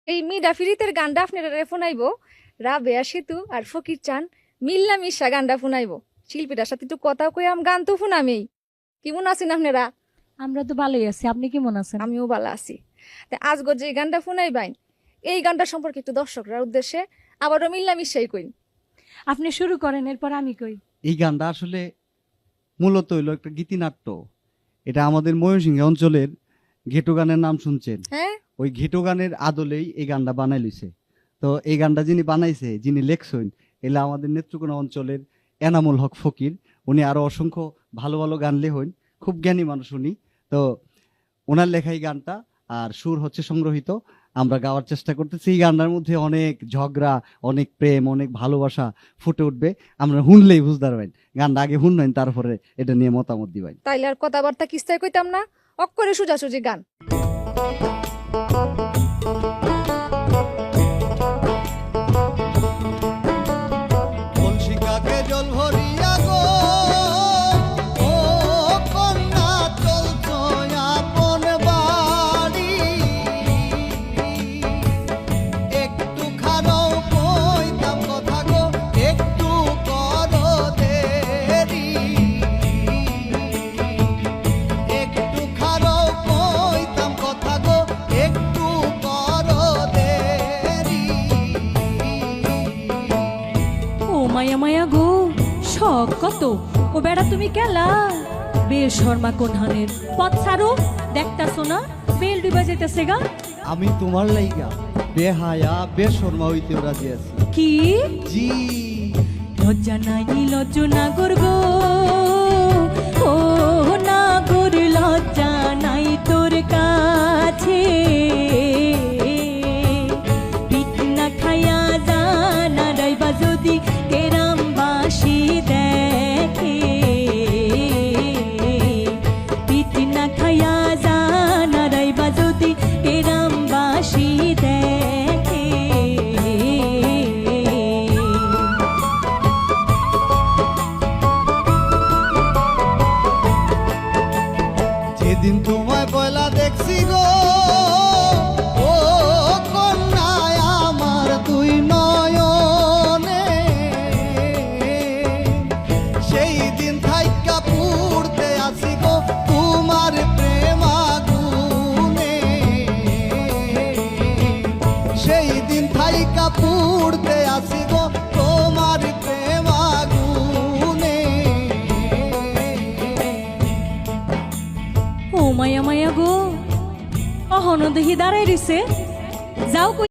এই মিডা ফিরিতের গানটা আপনারা ফোনাইব রাবেয়া সেতু আর ফকির চান মিল্লা মিশা গানটা ফোনাইব শিল্পীটার সাথে একটু কথা কই গান তো ফোনামেই কেমন আছেন আপনারা? আমরা তো ভালোই আছি, আপনি কেমন আছেন? আমিও ভালো আছি। আজগো যে গানটা ফোনাইবাইন এই গানটা সম্পর্কে একটু দর্শকরা উদ্দেশ্যে আবারও মিল্লা মিশাই কইন। আপনি শুরু করেন, এরপর আমি কই। এই গানটা আসলে মূলত হইলো একটা গীতিনাট্য। এটা আমাদের ময়মনসিংহ অঞ্চলের ঘেটো গানের নাম শুনছেন। হ্যাঁ, ওই ঘেটো গানের আদলেই এই গানটা বানাই লইছে। তো এই গানটা যিনি বানাইছে, যিনি লেখছেন, এলা আমাদের নেত্রকোনা অঞ্চলের এনামুল হক ফকির। উনি আরো অসংখ্য ভালো ভালো গান লেখেন, খুব জ্ঞানী মানুষ উনি। তো ওনার লেখাই গানটা, আর সুর হচ্ছে সংগ্রহিত। আমরা গাওয়ার চেষ্টা করতেছি। এই গানটার মধ্যে অনেক ঝগড়া, অনেক প্রেম, অনেক ভালোবাসা ফুটে উঠবে। আমরা শুনলেই বুঝতে পারবেন। গানটা আগে শুনবেন, তারপরে এটা নিয়ে মতামত দিবেন। তাইলে আর কথাবার্তা কিস্তায় কইতাম না, অক্করে সোজাসুজি গান। কলসিকাকে জল ভরিয়া গো ও কন্যা চলছো আপন বাড়ি, একটু খারাও কইতাম কথা গো একটু করো দেরি, একটু খারাও কইতাম কথা গো একটু করো দেরি। ও মায়া মায়া গো, শখ কত ও বেড়া তুমি কেলা বেল শর্মা কোনহানের পথ ছাড়ো, দেখতাছো না বেল ডুবা যেতেছে গা। আমি তোমার লাইগা বেহায়া বেশর্মা হইতে রাজি আছি। কি জি, লজ্জা নাই নির্লজ্জ নাগর গো, ও নাগর লজ্জা নাই তোর কাছে, পিঠ না খায়া জানা রাইবা যদি কেরামবাসী দেখে, পিঠ না খায়া জানা রাইবা যদি কেরামবাসী দেখে। যেদিন তোমায় পয়লা দেখছি গো ও কন্যায় আমার দুই নয়নে, সেই দিন থাইকা পুড়তে আসি গো তোমার প্রেম আগুনে, সেই দিন থাইকা পুড়তে আসি গো তোমার প্রেম আগুনে। ও মায়া মায়া গো, অহন দেহি দাঁড়াই রইছে, যাও কই।